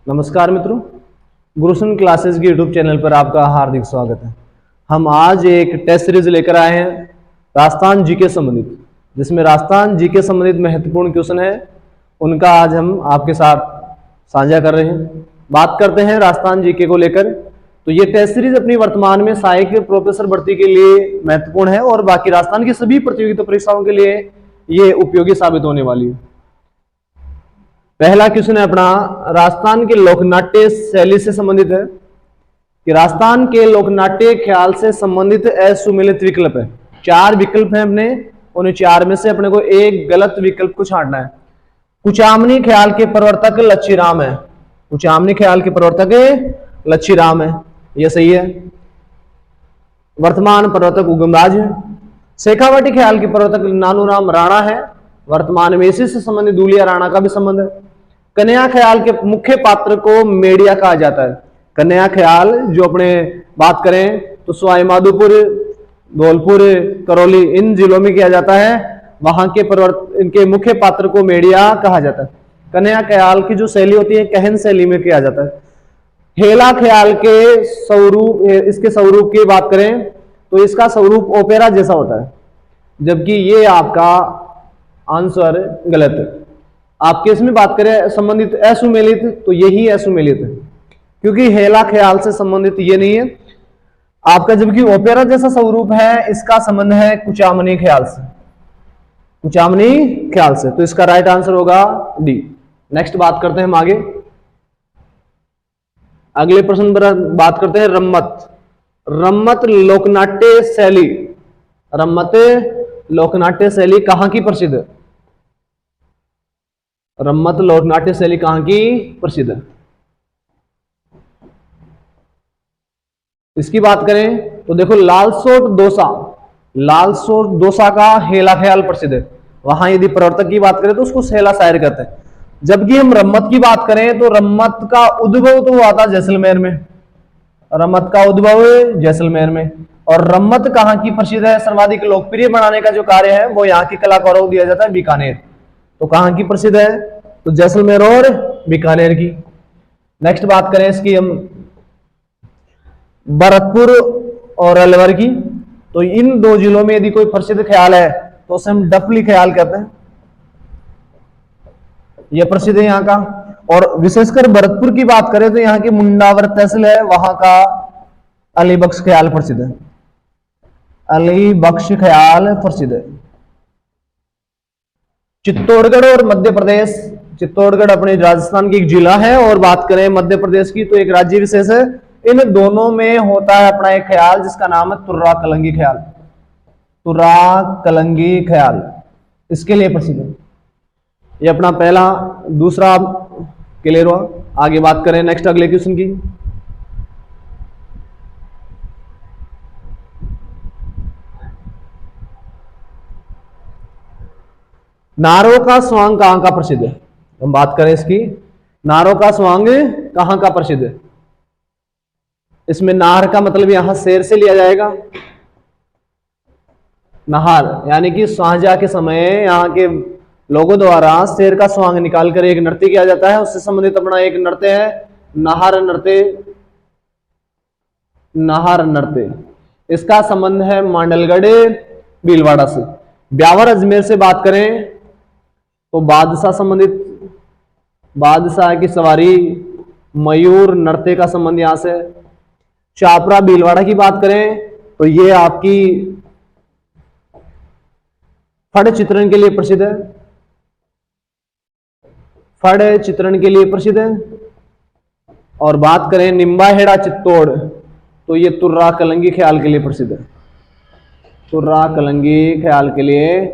नमस्कार मित्रों, गुरुसन क्लासेस के यूट्यूब चैनल पर आपका हार्दिक स्वागत है। हम आज एक टेस्ट सीरीज लेकर आए हैं राजस्थान जीके संबंधित, जिसमें राजस्थान जीके संबंधित महत्वपूर्ण क्वेश्चन है, उनका आज हम आपके साथ साझा कर रहे हैं। बात करते हैं राजस्थान जीके को लेकर। तो ये टेस्ट सीरीज अपनी वर्तमान में सहायक प्रोफेसर भर्ती के लिए महत्वपूर्ण है और बाकी राजस्थान की सभी प्रतियोगिता परीक्षाओं के लिए ये उपयोगी साबित होने वाली है। पहला क्वेश्चन है अपना, राजस्थान के लोकनाट्य शैली से संबंधित है कि राजस्थान के लोकनाट्य ख्याल से संबंधित असुमेलित विकल्प है। 4 विकल्प हैं अपने, उन 4 में से अपने को एक गलत विकल्प को छांटना है। कुचामनी ख्याल के प्रवर्तक लच्छीराम है। कुचामनी ख्याल के प्रवर्तक लच्छीराम है, यह सही है। वर्तमान प्रवर्तक उगमराज है। शेखावटी ख्याल के प्रवर्तक नानूराम राणा है। वर्तमान में इसी से संबंधित दूलिया राणा का भी संबंध है। कन्या ख्याल के मुख्य पात्र को मेड़िया कहा जाता है। कन्या ख्याल जो अपने बात करें तो सवाई माधोपुर, धौलपुर, करौली इन जिलों में किया जाता है। वहां के इनके मुख्य पात्र को मेड़िया कहा जाता है। कन्या ख्याल की जो शैली होती है कहन शैली में किया जाता है। हेला ख्याल के स्वरूप, इसके स्वरूप की बात करें तो इसका स्वरूप ओपेरा जैसा होता है, जबकि ये आपका आंसर गलत है। आपके इसमें बात करें संबंधित असुमेलित, तो यही असुमेलित है, क्योंकि हेला ख्याल से संबंधित ये नहीं है आपका, जबकि ओपेरा जैसा स्वरूप है इसका संबंध है कुचामनी ख्याल से। कुचामनी ख्याल से, तो इसका राइट आंसर होगा डी। नेक्स्ट बात करते हैं हम आगे। अगले प्रश्न पर बात करते हैं रम्मत। रम्मत लोकनाट्य शैली, रम्मत लोकनाट्य शैली कहां की प्रसिद्ध है? रम्मत लोकनाट्य शैली कहां की प्रसिद्ध है? इसकी बात करें तो देखो, लालसोट दोसा, लालसोट दोसा का हेला ख्याल प्रसिद्ध है। वहां यदि प्रवर्तक की बात करें तो उसको हेला शायर कहते हैं। जबकि हम रम्मत की बात करें तो रम्मत का उद्भव तो हुआ था जैसलमेर में। रम्मत का उद्भव जैसलमेर में। और रम्मत कहां की प्रसिद्ध है? सर्वाधिक लोकप्रिय बनाने का जो कार्य है वो यहाँ के कलाकारों को दिया जाता है, बीकानेर। तो कहां की प्रसिद्ध है? तो जैसलमेर और बीकानेर की। नेक्स्ट बात करें इसकी हम भरतपुर और अलवर की। तो इन 2 जिलों में यदि कोई प्रसिद्ध ख्याल है तो उसे हम डफली ख्याल कहते हैं, यह प्रसिद्ध है यहाँ का। और विशेषकर भरतपुर की बात करें तो यहाँ की मुंडावर तहसील है, वहां का अली बख्श ख्याल प्रसिद्ध है। अली बख्श ख्याल प्रसिद्ध है। चित्तौड़गढ़ और मध्य प्रदेश, चित्तौड़गढ़ अपने राजस्थान की एक जिला है और बात करें मध्य प्रदेश की तो एक राज्य विशेष है। इन दोनों में होता है अपना एक ख्याल जिसका नाम है तुर्रा कलंगी ख्याल। तुर्रा कलंगी ख्याल इसके लिए प्रसिद्ध है। ये अपना पहला, दूसरा क्लियर हुआ। आगे बात करें नेक्स्ट अगले क्वेश्चन की। नारों का स्वांग कहां का प्रसिद्ध है? हम बात करें इसकी, नारों का स्वांग कहां का प्रसिद्ध है? इसमें नार का मतलब यहां शेर से लिया जाएगा। नहार यानी कि स्वांजा के समय यहाँ के लोगों द्वारा शेर का स्वांग निकालकर एक नृत्य किया जाता है। उससे संबंधित अपना एक नृत्य है नाहर नृत्य। नाहर नृत्य इसका संबंध है मांडलगढ़ भीलवाड़ा से। ब्यावर अजमेर से बात करें तो बादशाह संबंधित, बादशाह की सवारी, मयूर नृत्य का संबंध यहां से। चापरा भीलवाड़ा की बात करें तो ये आपकी फड़ चित्रण के लिए प्रसिद्ध है। फड़ चित्रण के लिए प्रसिद्ध है। और बात करें निम्बाहेड़ा चित्तौड़ तो ये तुर्रा कलंगी ख्याल के लिए प्रसिद्ध है। तुर्रा कलंगी ख्याल के लिए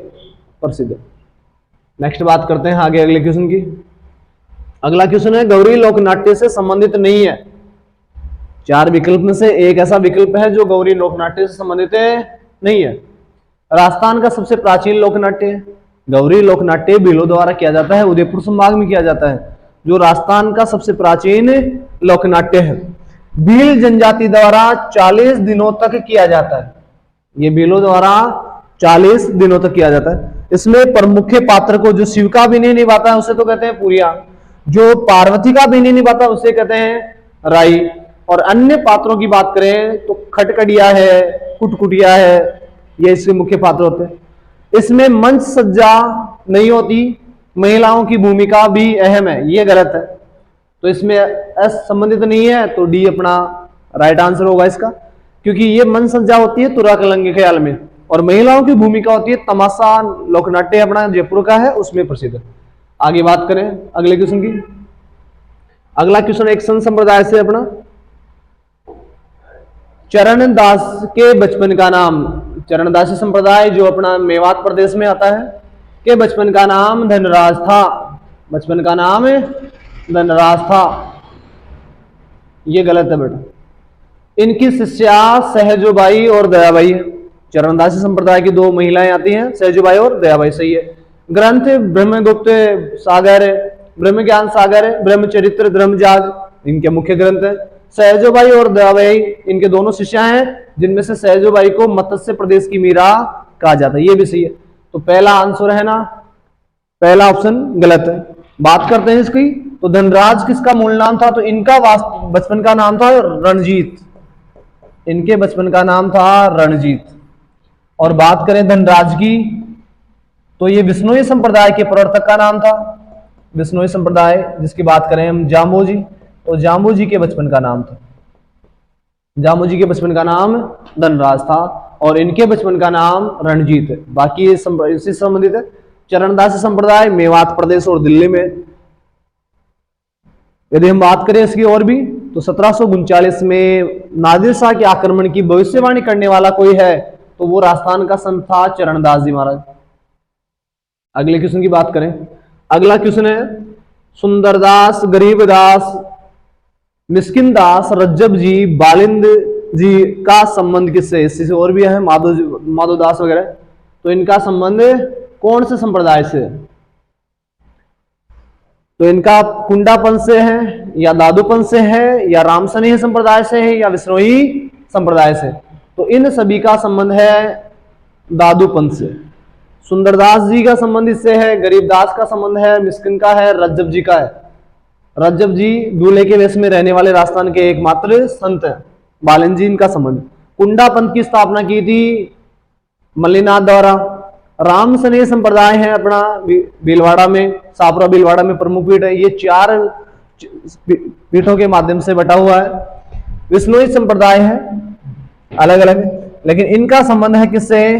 प्रसिद्ध है। नेक्स्ट बात करते हैं आगे अगले क्वेश्चन की। अगला क्वेश्चन है गौरी लोकनाट्य से संबंधित नहीं है। 4 विकल्प में से एक ऐसा विकल्प है जो गौरी लोकनाट्य से संबंधित नहीं है। राजस्थान का सबसे प्राचीन लोकनाट्य गौरी लोकनाट्य भीलों द्वारा किया जाता है, उदयपुर संभाग में किया जाता है, जो राजस्थान का सबसे प्राचीन लोकनाट्य है। भील जनजाति द्वारा 40 दिनों तक किया जाता है। ये भीलों द्वारा 40 दिनों तक किया जाता है। इसमें प्रमुख पात्र को जो शिव का अभिनय निभाता है उसे तो कहते हैं पुरिया। जो पार्वती का भी नहीं निभाता उसे कहते हैं राई। और अन्य पात्रों की बात करें तो खटखटिया है, कुटकुटिया है, ये इसके मुख्य पात्र होते हैं। इसमें मंच सज्जा नहीं होती, महिलाओं की भूमिका भी अहम है, ये गलत है। तो इसमें एस संबंधित नहीं है, तो डी अपना राइट आंसर होगा इसका, क्योंकि ये मंच सज्जा होती है तुरा कलंग के ख्याल में, और महिलाओं की भूमिका होती है तमाशा लोकनाट्य अपना जयपुर का है उसमें प्रसिद्ध है। आगे बात करें अगले क्वेश्चन की। अगला क्वेश्चन एक संत संप्रदाय से अपना, चरणदास के बचपन का नाम। चरणदासी संप्रदाय जो अपना मेवात प्रदेश में आता है, के बचपन का नाम धनराज था। बचपन का नाम धनराज था, ये गलत है बेटा। इनकी शिष्या सहजोबाई और दयाबाई है। चरणदासी संप्रदाय की दो महिलाएं आती हैं, सहजोबाई और दयाबाई, सही है। ग्रंथ ब्रह्मगुप्त सागर, ब्रह्म ज्ञान सागर, ब्रह्मचरित्र, धर्मजाग इनके मुख्य ग्रंथ है। सहजोबाई और दयाबाई इनके दोनों शिष्या हैं, जिनमें से सहजोबाई को मत्स्य प्रदेश की मीरा कहा जाता है, ये भी सही है। तो पहला आंसर है ना, पहला ऑप्शन गलत है। बात करते हैं इसकी, तो धनराज किसका मूल नाम था, तो इनका बचपन का नाम था रणजीत। इनके बचपन का नाम था रणजीत। और बात करें धनराज की, तो ये विष्णुई संप्रदाय के प्रवर्तक का नाम था। विष्णुई संप्रदाय जिसकी बात करें हम जाम्बू जी, तो जाम्बू जी के बचपन का नाम था, जाम्बू जी के बचपन का नाम धनराज था, और इनके बचपन का नाम रणजीत है। बाकी इससे संबंधित है। चरणदासी संप्रदाय मेवात प्रदेश और दिल्ली में। यदि हम बात करें इसकी और भी, तो 1739 में नादिर शाह के आक्रमण की भविष्यवाणी करने वाला कोई है, तो वो राजस्थान का संत था चरणदास जी महाराज। अगले क्वेश्चन की बात करें, अगला क्वेश्चन है सुंदरदास, गरीबदास, मिस्किनदास, रज्जब जी, बालिंद जी का संबंध किससे? इससे और भी है माधोदास वगैरह, तो इनका संबंध कौन से संप्रदाय से? तो इनका कुंडापन से है, या दादूपन से है, या रामसनेह संप्रदाय से है, या विष्णोई संप्रदाय से? तो इन सभी का संबंध है दादूपन से। सुंदरदास जी का संबंध इससे है, गरीबदास का संबंध है, मिस्किन का है, रज्जब जी का है। रज्जब जी दूल्हे के वेश में रहने वाले राजस्थान के एकमात्र संत हैं। बालन जी इनका संबंध। कुंडा पंथ की स्थापना की थी मल्लीनाथ द्वारा। राम सनेह संप्रदाय है अपना भीलवाड़ा में, सापरा भीलवाड़ा में प्रमुख पीठ है। ये 4 पीठों के माध्यम से बटा हुआ है। विष्णुई संप्रदाय है अलग अलग, लेकिन इनका संबंध है किससे?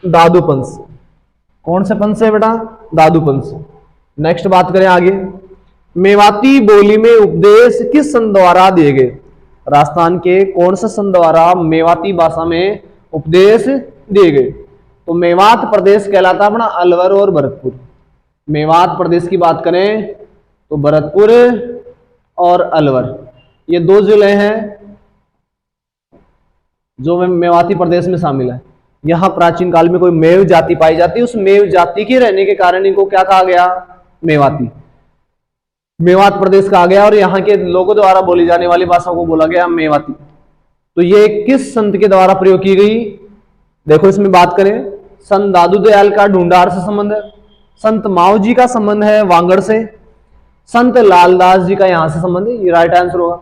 दादू पंथ से। कौन से पंथ से बेटा? दादू पंथ से। नेक्स्ट बात करें आगे, मेवाती बोली में उपदेश किस संत द्वारा दिए गए? राजस्थान के कौन से संत द्वारा मेवाती भाषा में उपदेश दिए गए? तो मेवात प्रदेश कहलाता अपना अलवर और भरतपुर। मेवात प्रदेश की बात करें तो भरतपुर और अलवर, ये 2 जिले हैं जो मेवाती प्रदेश में शामिल है। यहां प्राचीन काल में कोई मेव जाति पाई जाती है, उस मेव जाति के रहने के कारण इनको क्या कहा गया? मेवाती, मेवात प्रदेश कहा गया, और यहाँ के लोगों द्वारा बोली जाने वाली भाषा को बोला गया मेवाती। तो ये किस संत के द्वारा प्रयोग की गई? देखो इसमें बात करें, संत दादू दयाल का ढूंढार से संबंध है, संत माओ जी का संबंध है वांगड़ से, संत लालदास जी का यहां से संबंध है, ये राइट आंसर होगा,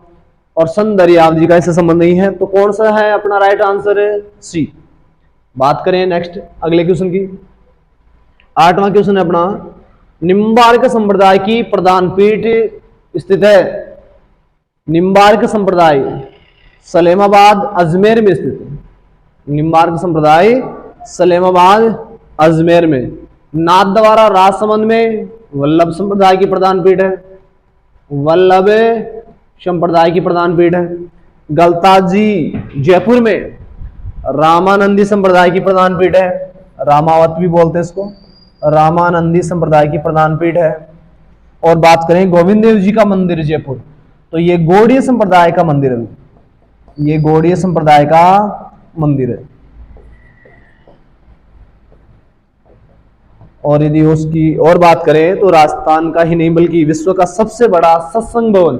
और संत दरियाव जी का इससे संबंध नहीं है। तो कौन सा है अपना राइट आंसर? है सी। बात करें नेक्स्ट अगले क्वेश्चन की। 8वां क्वेश्चन है अपना, निम्बार्क संप्रदाय की प्रधान पीठ स्थित है। निम्बार्क संप्रदाय सलेमाबाद अजमेर में स्थित है। निम्बार्क संप्रदाय सलेमाबाद अजमेर में। नाथद्वारा राजसमंद में वल्लभ संप्रदाय की प्रधान पीठ है। वल्लभ संप्रदाय की प्रधान पीठ है। गलताजी जयपुर में रामानंदी संप्रदाय की प्रधान पीठ है। रामावत भी बोलते हैं इसको, रामानंदी संप्रदाय की प्रधान पीठ है। और बात करें गोविंद देव जी का मंदिर जयपुर, तो ये गौड़ीय संप्रदाय का मंदिर है। ये गौड़ीय संप्रदाय का मंदिर है। और यदि उसकी और बात करें तो राजस्थान का ही नहीं बल्कि विश्व का सबसे बड़ा सत्संग भवन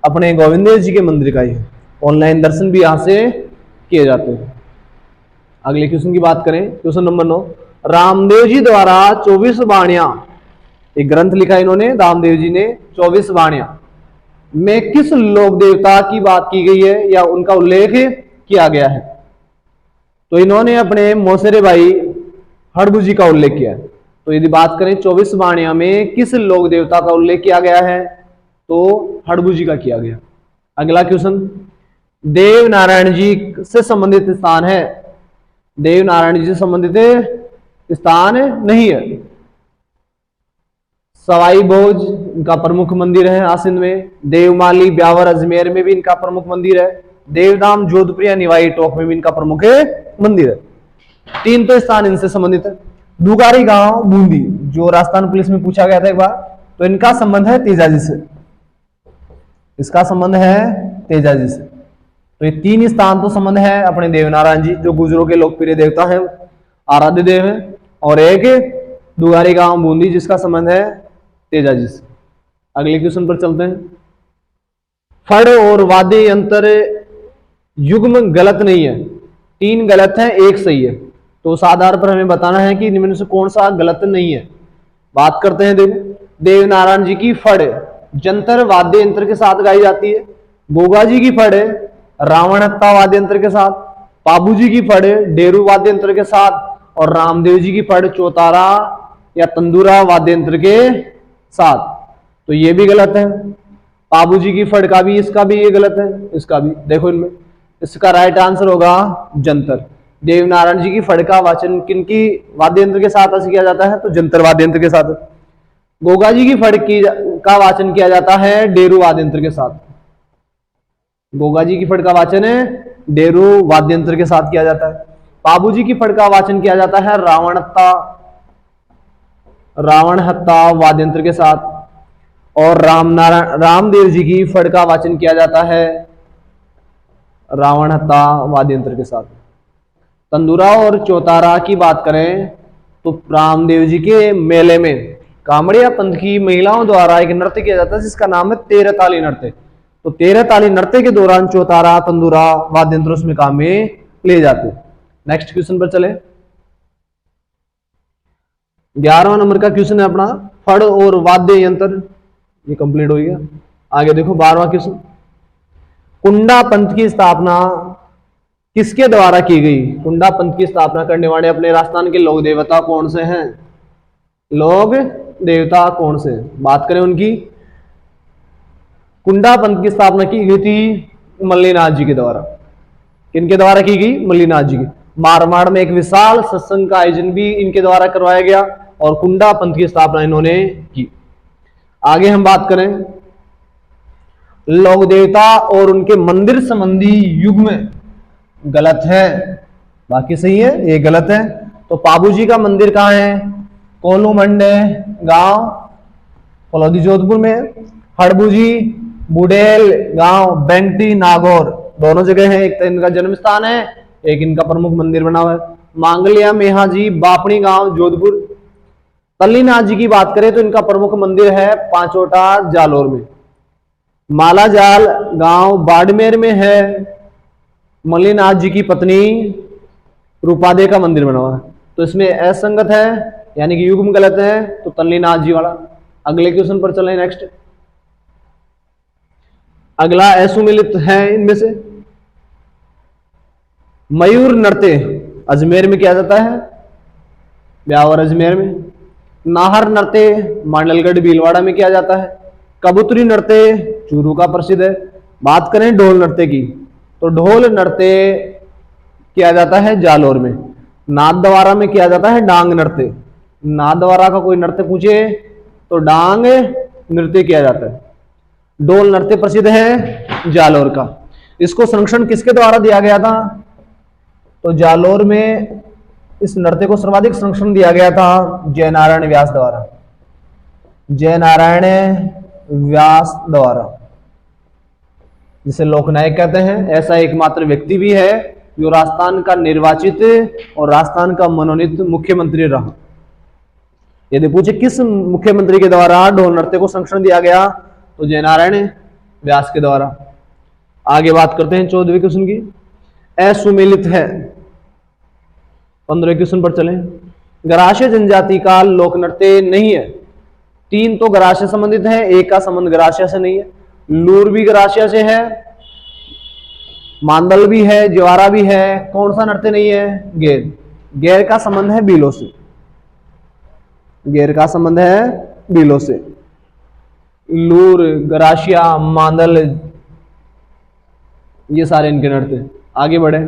अपने गोविंद देव जी के मंदिर का ही है। ऑनलाइन दर्शन भी यहां से किए जाते हैं। अगले क्वेश्चन की बात करें, क्वेश्चन नंबर 9, रामदेव जी द्वारा 24 वाणियां एक ग्रंथ लिखा इन्होंने, दामदेव जी ने, 24 वाणियां में किस लोक देवता की बात की गई है या उनका उल्लेख किया गया है? तो इन्होंने अपने मौसेरे भाई हड़बू जी का उल्लेख किया है। तो यदि बात करें 24 वाणियां में किस लोक देवता का उल्लेख किया गया है, तो हड़बू जी का किया गया। अगला क्वेश्चन, देव नारायण जी से संबंधित स्थान है? देव नारायण जी से संबंधित स्थान नहीं है। सवाई भोज इनका प्रमुख मंदिर है आसिंद में, देवमाली ब्यावर अजमेर में भी इनका प्रमुख मंदिर है, देवधाम जोधपुर निवाई टोक में भी इनका प्रमुख मंदिर है। 3 तो स्थान इनसे संबंधित है। दुगारी गांव बूंदी, जो राजस्थान पुलिस में पूछा गया था एक बार, तो इनका संबंध है तेजाजी से, इसका संबंध है तेजाजी से। तो ये 3 स्थान तो संबंध है अपने देवनारायण जी, जो गुजरों के लोकप्रिय देवता हैं, आराध्य देव है, और एक दुगारी गांव बूंदी जिसका संबंध है तेजाजी से। अगले क्वेश्चन पर चलते हैं। फड़ और वाद्य यंत्र युग्म गलत नहीं है, 3 गलत है, 1 सही है। तो उस आधार पर हमें बताना है कि इनमें से कौन सा गलत नहीं है। बात करते हैं देवनारायण जी की फड़ जंतर वाद्य यंत्र के साथ गाई जाती है, गोगा जी की फड़ रावण हत्ता वाद्य यंत्र के साथ, पाबू जी की फड़ डेरू वाद्य यंत्र के साथ, और रामदेव जी की फड़ चौतारा या तंदूरा वाद्य यंत्र के साथ। तो ये भी गलत है। पाबू जी की फड़ का भी, इसका भी ये गलत है, इसका भी। देखो इनमें इसका राइट आंसर होगा जंतर। देवनारायण जी की फड़ का वाचन किनकी वाद्य यंत्र के साथ ऐसे किया जाता है? तो जंतर वाद्य यंत्र के साथ। गोगा जी की फड़ का वाचन किया जाता है डेरू वाद्य यंत्र के साथ। गोगा जी की फड़ का वाचन है डेरू वाद्य यंत्र के साथ किया जाता है। पाबू जी की फड़ का वाचन किया जाता है रावण हत्ता वाद्य यंत्र के साथ, और रामदेव जी की फड़ का वाचन किया जाता है रावण हत्ता वाद्य यंत्र के साथ। तंदूरा और चौतारा की बात करें तो रामदेव जी के मेले में कामड़िया पंथ की महिलाओं द्वारा एक नृत्य किया जाता है जिसका नाम है 13 ताली नृत्य। तो 13 ताली नृत्य के दौरान चौतारा तंदूरा वाद्य यंत्र उसमें काम में ले जाते हैं। नेक्स्ट क्वेश्चन पर चले। 11वां नंबर का क्वेश्चन है अपना, फड़ और वाद्य यंत्र, ये कंप्लीट हो गया। आगे देखो 12वां क्वेश्चन, कुंडा पंथ की स्थापना किसके द्वारा की गई? कुंडा पंथ की स्थापना करने वाले अपने राजस्थान के लोक देवता कौन से हैं? लोक देवता कौन से? बात करें उनकी, कुंडा पंथ की स्थापना की गई थी मल्लीनाथ जी के द्वारा। किनके द्वारा की गई? मल्लीनाथ जी की। मारवाड़ में एक विशाल सत्संग का आयोजन भी इनके द्वारा करवाया गया और कुंडा पंथ की स्थापना इन्होंने की। आगे हम बात करें लोक देवता और उनके मंदिर संबंधी युग में, गलत है, बाकी सही है, ये गलत है। तो पाबू जी का मंदिर कहाँ है? कोलू मंडे गांव फलौदी जोधपुर में। हड़बू जी बुडेल गांव बेंगटी नागौर, दोनों जगह है। एक तो इनका जन्म स्थान है, एक इनका प्रमुख मंदिर बना हुआ है। मांगलिया मेहा जी बापणी गांव जोधपुर। तल्लीनाथ जी की बात करें तो इनका प्रमुख मंदिर है पांचोटा जालोर में। मालाजाल गांव बाड़मेर में है मल्लीनाथ जी की पत्नी रूपादे का मंदिर बना हुआ है। तो इसमें असंगत है, यानी कि युग्म गलत है, तो तल्लीनाथ जी वाला। अगले क्वेश्चन पर चलें। नेक्स्ट अगला असुमिलित है इनमें से। मयूर नृत्य अजमेर में किया जाता है, ब्यावर अजमेर में। नाहर नृत्य मांडलगढ़ भीलवाड़ा में किया जाता है। कबूतरी नृत्य चूरू का प्रसिद्ध है। बात करें ढोल नृत्य की तो ढोल नृत्य किया जाता है जालोर में। नाथद्वारा में किया जाता है डांग नृत्य। नाथद्वारा का कोई नृत्य पूछे तो डांग नृत्य किया जाता है। ढोल नृत्य प्रसिद्ध है जालोर का। इसको संरक्षण किसके द्वारा दिया गया था? तो जालोर में इस नृत्य को सर्वाधिक संरक्षण दिया गया था जयनारायण व्यास द्वारा। जयनारायण व्यास द्वारा, जिसे लोकनायक कहते हैं। ऐसा एकमात्र व्यक्ति भी है जो राजस्थान का निर्वाचित और राजस्थान का मनोनीत मुख्यमंत्री रहा। यदि पूछे किस मुख्यमंत्री के द्वारा ढोल नृत्य को संरक्षण दिया गया तो जयनारायण व्यास के द्वारा। आगे बात करते हैं 14वें क्वेश्चन की। असुमेलित है। 15वें क्वेश्चन पर चलें। गरासिया जनजाति का लोक नृत्य नहीं है। 3 तो गरासिया संबंधित है, एक का संबंध गरासिया से नहीं है। लूर भी गरासिया से है, मांदल भी है, ज्वारा भी है, कौन सा नृत्य नहीं है? गेर। गेर का संबंध है बीलों से, गेर का संबंध है बीलों से। लूर, गरासिया, मांदल, ये सारे इनके नृत्य। आगे बढ़े।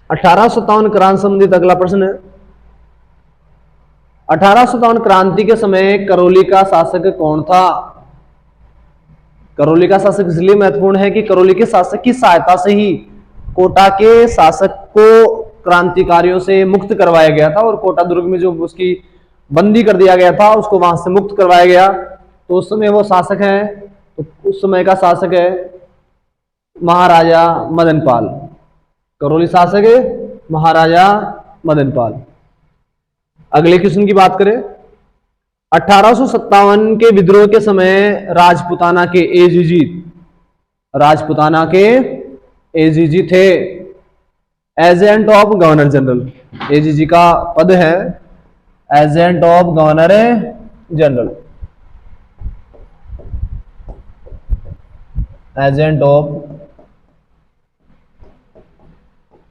1857 क्रांति संबंधित अगला प्रश्न है। 1857 क्रांति के समय करौली का शासक कौन था? करौली का शासक इसलिए महत्वपूर्ण है कि करौली के शासक की सहायता से ही कोटा के शासक को क्रांतिकारियों से मुक्त करवाया गया था, और कोटा दुर्ग में जो उसकी बंदी कर दिया गया था उसको वहां से मुक्त करवाया गया। तो उस समय वो शासक है, तो उस समय का शासक है महाराजा मदनपाल। करौली शासक है महाराजा मदनपाल। अगले क्वेश्चन की बात करें। 1857 के विद्रोह के समय राजपुताना के एजीजी, राजपुताना के एजीजी थे agent of governor general. AGG का पद है agent of governor general, agent of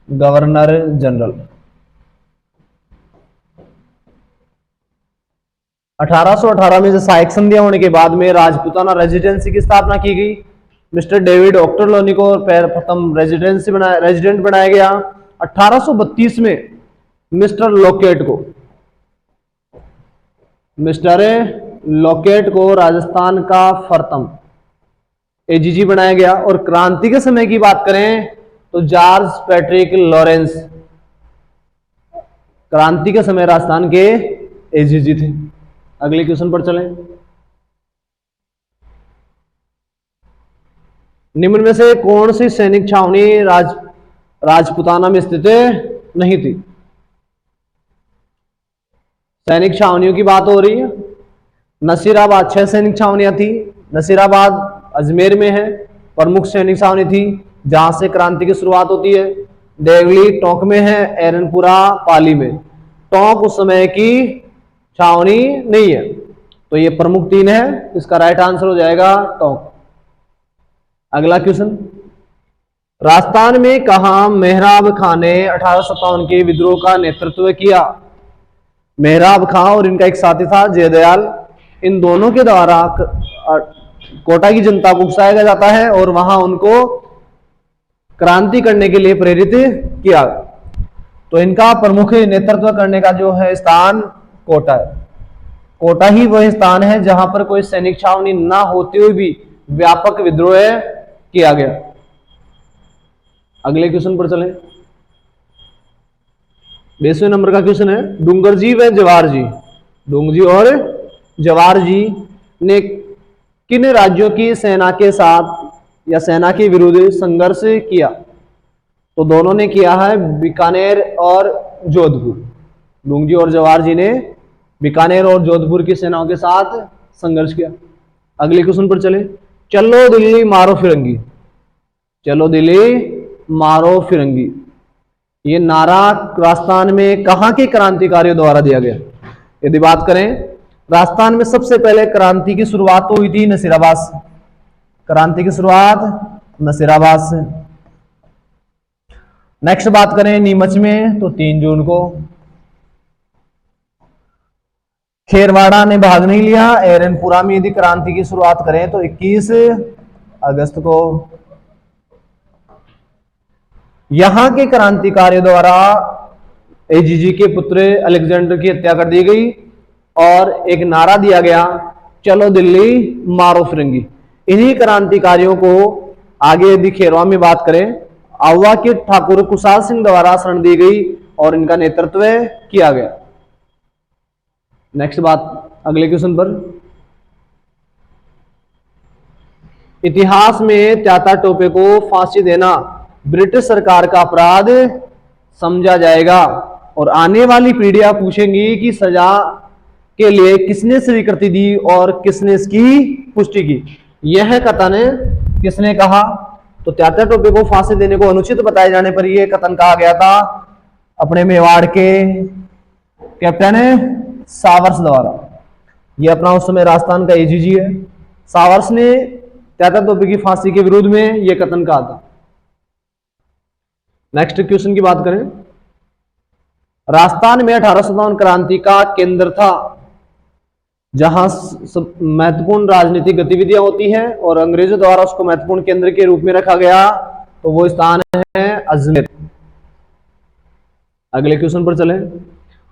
governor general. 1818 में सहायक संधियां होने के बाद में राजपुताना रेजिडेंसी की स्थापना की गई। मिस्टर डेविड ऑक्टरलोनी को प्रथम रेजिडेंट बनाया गया। 1832 में मिस्टर लॉकेट को राजस्थान का फर्तम एजीजी बनाया गया। और क्रांति के समय की बात करें तो जॉर्ज पैट्रिक लॉरेंस क्रांति के समय राजस्थान के एजीजी थे। अगले क्वेश्चन पर चलें। निम्न में से कौन सी सैनिक छावनी राजपुताना में स्थित नहीं थी? सैनिक छावनियों की बात हो रही है। नसीराबाद 6 सैनिक छावनियां थी। नसीराबाद अजमेर में है, प्रमुख सैनिक छावनी थी जहां से क्रांति की शुरुआत होती है। देवली टोंक में है, एरनपुरा पाली में। टोंक उस समय की छावनी नहीं है, तो ये प्रमुख 3 है, इसका राइट आंसर हो जाएगा टोंक। अगला क्वेश्चन। राजस्थान में कहां मेहराब खां ने 1857 के विद्रोह का नेतृत्व किया? मेहराब खां और इनका एक साथी था जयदयाल। इन दोनों के द्वारा कोटा की जनता को उकसाया जाता है और वहां उनको क्रांति करने के लिए प्रेरित किया। तो इनका प्रमुख नेतृत्व करने का जो है स्थान कोटा है। कोटा ही वह स्थान है जहां पर कोई सैनिक छावनी ना होते हुए भी व्यापक विद्रोह किया गया। अगले क्वेश्चन पर चलें। 20वें नंबर का क्वेश्चन है। डूंगरजी व जवाहर जी, डूंगरजी और जवाहर जी ने किन राज्यों की सेना के साथ या सेना के विरुद्ध संघर्ष किया? तो दोनों ने किया है बीकानेर और जोधपुर। डूंगरजी और जवाहर जी ने बीकानेर और जोधपुर की सेनाओं के साथ संघर्ष किया। अगले क्वेश्चन पर चले। चलो दिल्ली मारो फिरंगी, चलो दिल्ली मारो फिरंगी, ये नारा राजस्थान में कहां के क्रांतिकारियों द्वारा दिया गया? यदि बात करें, राजस्थान में सबसे पहले क्रांति की शुरुआत तो हुई थी नसीराबाद से। क्रांति की शुरुआत नसीराबाद से। नेक्स्ट बात करें नीमच में तो 3 जून को। खेरवाड़ा ने भाग नहीं लिया। एरनपुरा में यदि क्रांति की शुरुआत करें तो 21 अगस्त को। यहां के क्रांतिकारियों द्वारा एजीजी के पुत्र अलेक्जेंडर की हत्या कर दी गई और एक नारा दिया गया, चलो दिल्ली मारो फिरंगी। इन्हीं क्रांतिकारियों को आगे यदि खेरवा में बात करें, आवा के ठाकुर कुशाल सिंह द्वारा शरण दी गई और इनका नेतृत्व किया गया। नेक्स्ट बात अगले क्वेश्चन पर। इतिहास में त्याता टोपे को फांसी देना ब्रिटिश सरकार का अपराध समझा जाएगा और आने वाली पीढ़ियां पूछेंगी कि सजा के लिए किसने स्वीकृति दी और किसने इसकी पुष्टि की। यह कथन किसने कहा? तो त्याता टोपे को फांसी देने को अनुचित बताए जाने पर यह कथन कहा गया था अपने मेवाड़ के कैप्टन सावर्स द्वारा। ये अपना उस समय राजस्थान का एजीजी है। सावर्स ने त्याता तोपे की फांसी के विरोध में यह कथन कहा था। नेक्स्ट क्वेश्चन की बात करें, राजस्थान में 1857 क्रांति का केंद्र था, जहां महत्वपूर्ण राजनीतिक गतिविधियां होती हैं और अंग्रेजों द्वारा उसको महत्वपूर्ण केंद्र के रूप में रखा गया, तो वो स्थान है अजमेर। अगले क्वेश्चन पर चलें,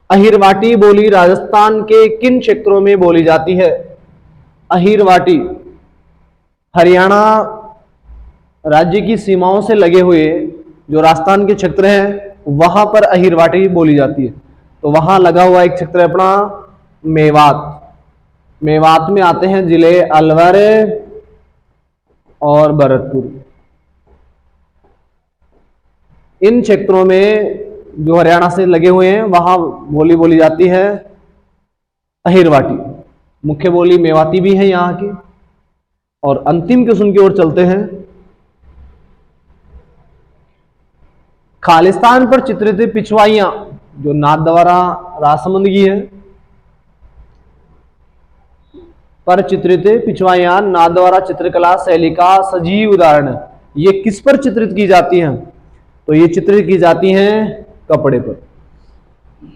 अहिरवाटी बोली राजस्थान के किन क्षेत्रों में बोली जाती है? अहिरवाटी हरियाणा राज्य की सीमाओं से लगे हुए जो राजस्थान के क्षेत्र हैं वहां पर अहिरवाटी बोली जाती है। तो वहां लगा हुआ एक क्षेत्र है अपना मेवात। मेवात में आते हैं जिले अलवर और भरतपुर। इन क्षेत्रों में जो हरियाणा से लगे हुए हैं वहां बोली बोली जाती है अहिरवाटी। मुख्य बोली मेवाती भी है यहां की। और अंतिम क्वेश्चन की ओर चलते हैं, खालिस्तान पर चित्रित पिछवाइयां जो नाथद्वारा राजसमंद की है, पर चित्रित पिछवाइयां नाथद्वारा चित्रकला शैली का सजीव उदाहरण है। ये किस पर चित्रित की जाती हैं? तो ये चित्रित की जाती हैं कपड़े पर।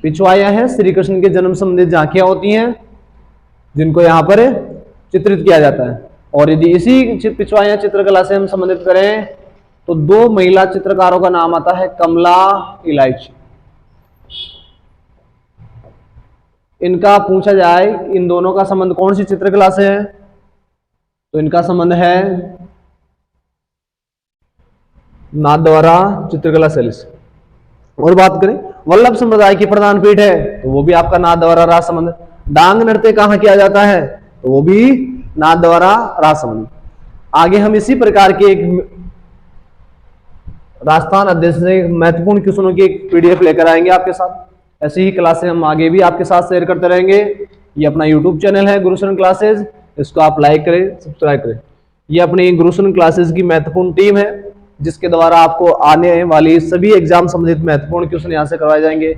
पिछवाइयां हैं श्री कृष्ण के जन्म संबंधित झांकियां होती हैं जिनको यहां पर चित्रित किया जाता है। और यदि इसी पिछवाइयां चित्रकला से हम संबंधित करें तो दो महिला चित्रकारों का नाम आता है, कमला इलायची। इनका पूछा जाए इन दोनों का संबंध कौन सी चित्रकला से है, तो इनका संबंध है नाथद्वारा चित्रकला शैली से। और बात करें वल्लभ संप्रदाय की प्रधान पीठ है, तो वो भी आपका नाथद्वारा राजसमंद। डांग नृत्य कहां किया जाता है, तो वो भी नाथद्वारा राजसमंद। आगे हम इसी प्रकार के एक राजस्थान अध्ययन से महत्वपूर्ण क्वेश्चनों की एक पीडीएफ लेकर आएंगे आपके साथ। ऐसी ही क्लासें हम आगे भी आपके साथ शेयर करते रहेंगे। ये अपना यूट्यूब चैनल है गुरुशरण क्लासेज, इसको आप लाइक करें, सब्सक्राइब करें। ये अपनी गुरुशरण क्लासेज की महत्वपूर्ण टीम है जिसके द्वारा आपको आने वाली सभी एग्जाम संबंधित महत्वपूर्ण क्वेश्चन यहाँ से करवाए जाएंगे,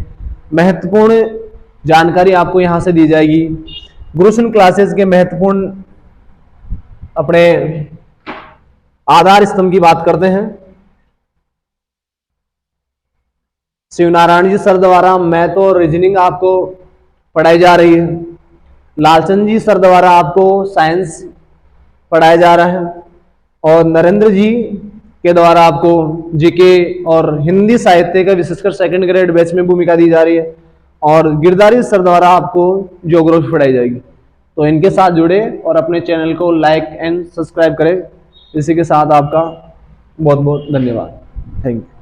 महत्वपूर्ण जानकारी आपको यहाँ से दी जाएगी। गुरुशरण क्लासेज के महत्वपूर्ण अपने आधार स्तंभ की बात करते हैं। शिवनारायण जी सर द्वारा मैथ और रीजनिंग आपको पढ़ाई जा रही है। लालचंद जी सर द्वारा आपको साइंस पढ़ाया जा रहा है। और नरेंद्र जी के द्वारा आपको जीके और हिंदी साहित्य का विशेषकर सेकंड ग्रेड बैच में भूमिका दी जा रही है। और गिरधारी सर द्वारा आपको ज्योग्राफी पढ़ाई जाएगी। तो इनके साथ जुड़े और अपने चैनल को लाइक एंड सब्सक्राइब करें। इसी के साथ आपका बहुत बहुत धन्यवाद। Thank you.